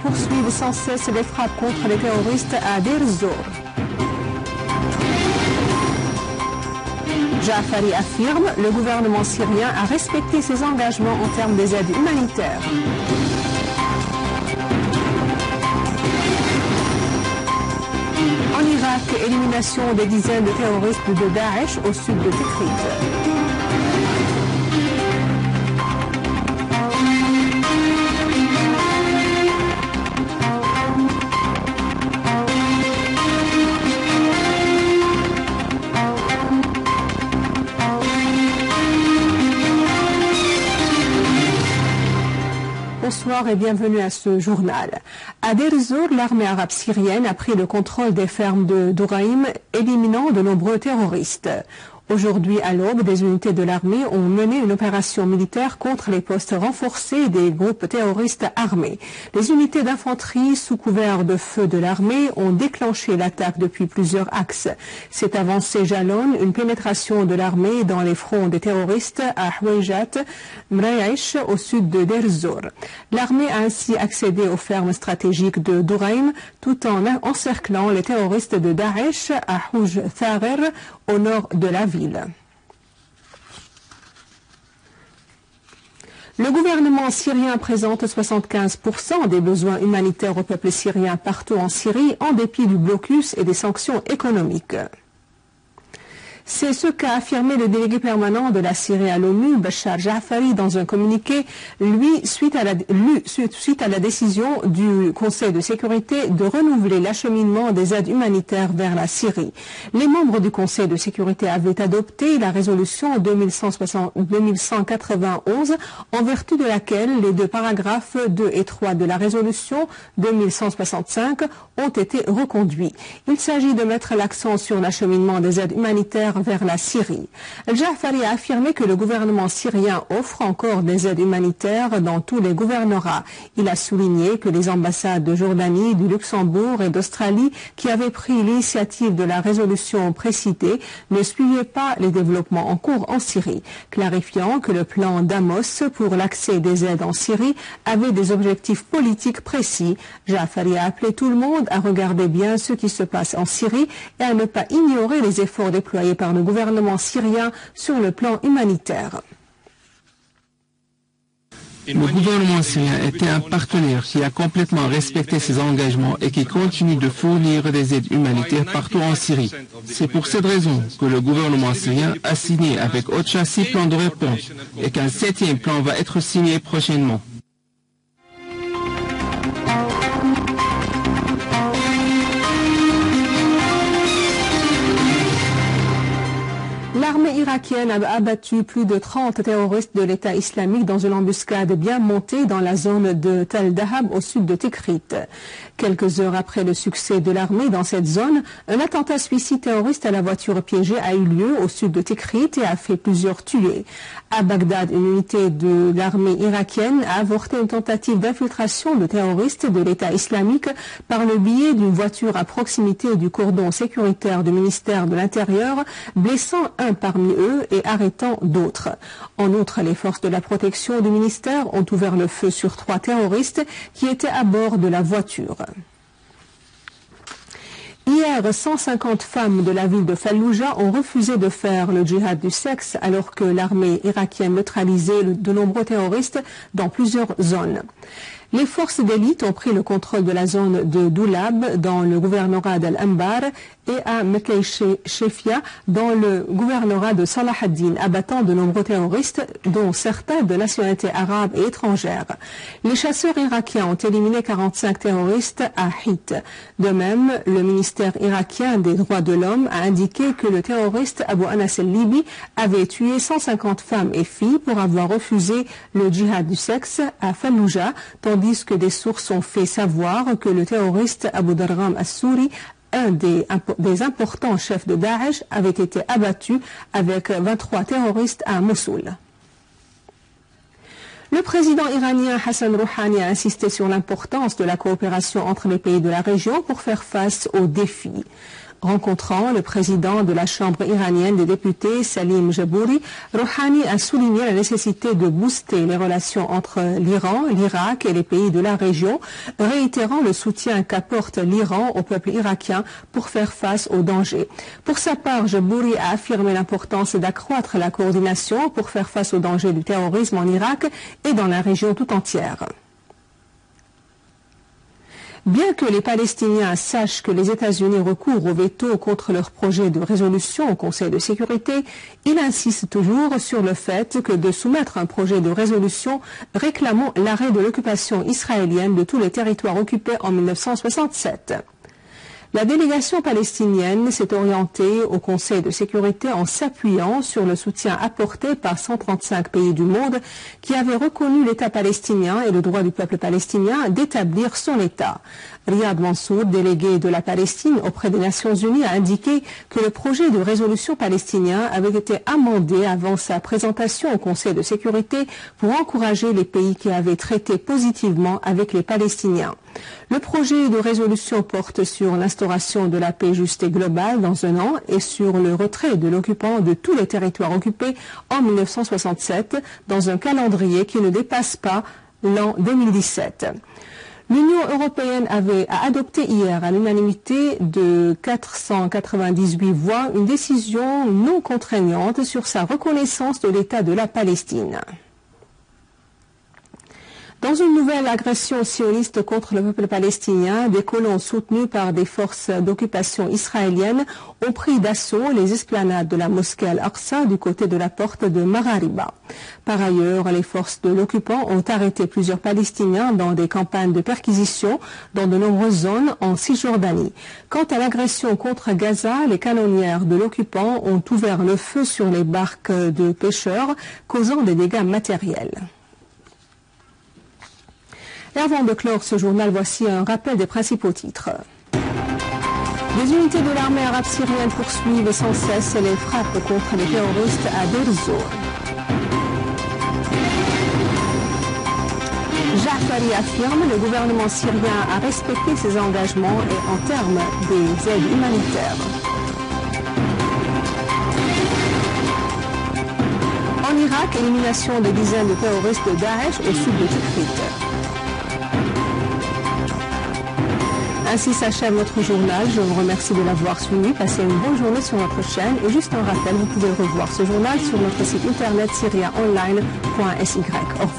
poursuivent sans cesse les frappes contre les terroristes à Deir ez-Zor. Jaafari affirme que le gouvernement syrien a respecté ses engagements en termes des aides humanitaires. En Irak, élimination des dizaines de terroristes de Daesh au sud de Tikrit. Bonsoir et bienvenue à ce journal. À Deir ez-Zor, l'armée arabe syrienne a pris le contrôle des fermes de Douraïm, éliminant de nombreux terroristes. Aujourd'hui, à l'aube, des unités de l'armée ont mené une opération militaire contre les postes renforcés des groupes terroristes armés. Les unités d'infanterie sous couvert de feu de l'armée ont déclenché l'attaque depuis plusieurs axes. Cette avancée jalonne une pénétration de l'armée dans les fronts des terroristes à Houejat, Mraïch, au sud de Deir ez-Zor. L'armée a ainsi accédé aux fermes stratégiques de Douraïm tout en encerclant les terroristes de Daesh à Houj Tharer, au nord de la ville. Le gouvernement syrien présente 75% des besoins humanitaires au peuple syrien partout en Syrie, en dépit du blocus et des sanctions économiques. C'est ce qu'a affirmé le délégué permanent de la Syrie à l'ONU, Bachar Jaafari, dans un communiqué, suite à la décision du Conseil de sécurité de renouveler l'acheminement des aides humanitaires vers la Syrie. Les membres du Conseil de sécurité avaient adopté la résolution 2191, en vertu de laquelle les deux paragraphes 2 et 3 de la résolution 2165 ont été reconduits. Il s'agit de mettre l'accent sur l'acheminement des aides humanitaires vers la Syrie. Jaafari a affirmé que le gouvernement syrien offre encore des aides humanitaires dans tous les gouvernorats. Il a souligné que les ambassades de Jordanie, du Luxembourg et d'Australie, qui avaient pris l'initiative de la résolution précitée, ne suivaient pas les développements en cours en Syrie, clarifiant que le plan d'Amos pour l'accès des aides en Syrie avait des objectifs politiques précis. Jaafari a appelé tout le monde à regarder bien ce qui se passe en Syrie et à ne pas ignorer les efforts déployés par le gouvernement syrien sur le plan humanitaire. Le gouvernement syrien était un partenaire qui a complètement respecté ses engagements et qui continue de fournir des aides humanitaires partout en Syrie. C'est pour cette raison que le gouvernement syrien a signé avec OCHA 6 plans de réponse et qu'un 7e plan va être signé prochainement. L'armée irakienne a abattu plus de 30 terroristes de l'État islamique dans une embuscade bien montée dans la zone de Tal Dahab au sud de Tikrit. Quelques heures après le succès de l'armée dans cette zone, un attentat suicide terroriste à la voiture piégée a eu lieu au sud de Tikrit et a fait plusieurs tués. À Bagdad, une unité de l'armée irakienne a avorté une tentative d'infiltration de terroristes de l'État islamique par le biais d'une voiture à proximité du cordon sécuritaire du ministère de l'Intérieur, blessant un parmi eux et arrêtant d'autres. En outre, les forces de la protection du ministère ont ouvert le feu sur 3 terroristes qui étaient à bord de la voiture. Hier, 150 femmes de la ville de Falloujah ont refusé de faire le djihad du sexe alors que l'armée irakienne neutralisait de nombreux terroristes dans plusieurs zones. Les forces d'élite ont pris le contrôle de la zone de Doulab dans le gouvernorat d'Al-Anbar et à Metlei-Shefia dans le gouvernorat de Salah ad-Din, abattant de nombreux terroristes, dont certains de nationalité arabe et étrangère. Les chasseurs irakiens ont éliminé 45 terroristes à Hit. De même, le ministère irakien des droits de l'homme a indiqué que le terroriste Abu Anas el-Libi avait tué 150 femmes et filles pour avoir refusé le djihad du sexe à Falloujah, tandis que des sources ont fait savoir que le terroriste Abu Dargham al-Souri, un des importants chefs de Daesh, avait été abattu avec 23 terroristes à Mossoul. Le président iranien Hassan Rouhani a insisté sur l'importance de la coopération entre les pays de la région pour faire face aux défis. Rencontrant le président de la Chambre iranienne des députés, Salim Jabouri, Rouhani a souligné la nécessité de booster les relations entre l'Iran, l'Irak et les pays de la région, réitérant le soutien qu'apporte l'Iran au peuple irakien pour faire face aux dangers. Pour sa part, Jabouri a affirmé l'importance d'accroître la coordination pour faire face aux dangers du terrorisme en Irak et dans la région tout entière. Bien que les Palestiniens sachent que les États-Unis recourent au veto contre leur projet de résolution au Conseil de sécurité, ils insistent toujours sur le fait que de soumettre un projet de résolution réclamant l'arrêt de l'occupation israélienne de tous les territoires occupés en 1967. La délégation palestinienne s'est orientée au Conseil de sécurité en s'appuyant sur le soutien apporté par 135 pays du monde qui avaient reconnu l'État palestinien et le droit du peuple palestinien d'établir son État. Riyad Mansour, délégué de la Palestine auprès des Nations Unies, a indiqué que le projet de résolution palestinien avait été amendé avant sa présentation au Conseil de sécurité pour encourager les pays qui avaient traité positivement avec les Palestiniens. Le projet de résolution porte sur l'instauration de la paix juste et globale dans un an et sur le retrait de l'occupant de tous les territoires occupés en 1967 dans un calendrier qui ne dépasse pas l'an 2017. L'Union européenne a adopté hier à l'unanimité de 498 voix une décision non contraignante sur sa reconnaissance de l'État de la Palestine. Dans une nouvelle agression sioniste contre le peuple palestinien, des colons soutenus par des forces d'occupation israéliennes ont pris d'assaut les esplanades de la mosquée Al-Aqsa du côté de la porte de Marariba. Par ailleurs, les forces de l'occupant ont arrêté plusieurs Palestiniens dans des campagnes de perquisition dans de nombreuses zones en Cisjordanie. Quant à l'agression contre Gaza, les canonnières de l'occupant ont ouvert le feu sur les barques de pêcheurs, causant des dégâts matériels. Et avant de clore ce journal, voici un rappel des principaux titres. Des unités de l'armée arabe syrienne poursuivent sans cesse les frappes contre les terroristes à Deir ez-Zor. Jafari affirme que le gouvernement syrien a respecté ses engagements et en termes des aides humanitaires. En Irak, élimination des dizaines de terroristes de Daesh au sud de Tikrit. Ainsi s'achève notre journal. Je vous remercie de l'avoir suivi. Passez une bonne journée sur notre chaîne. Et juste un rappel, vous pouvez revoir ce journal sur notre site internet syriaonline.sy. Au revoir.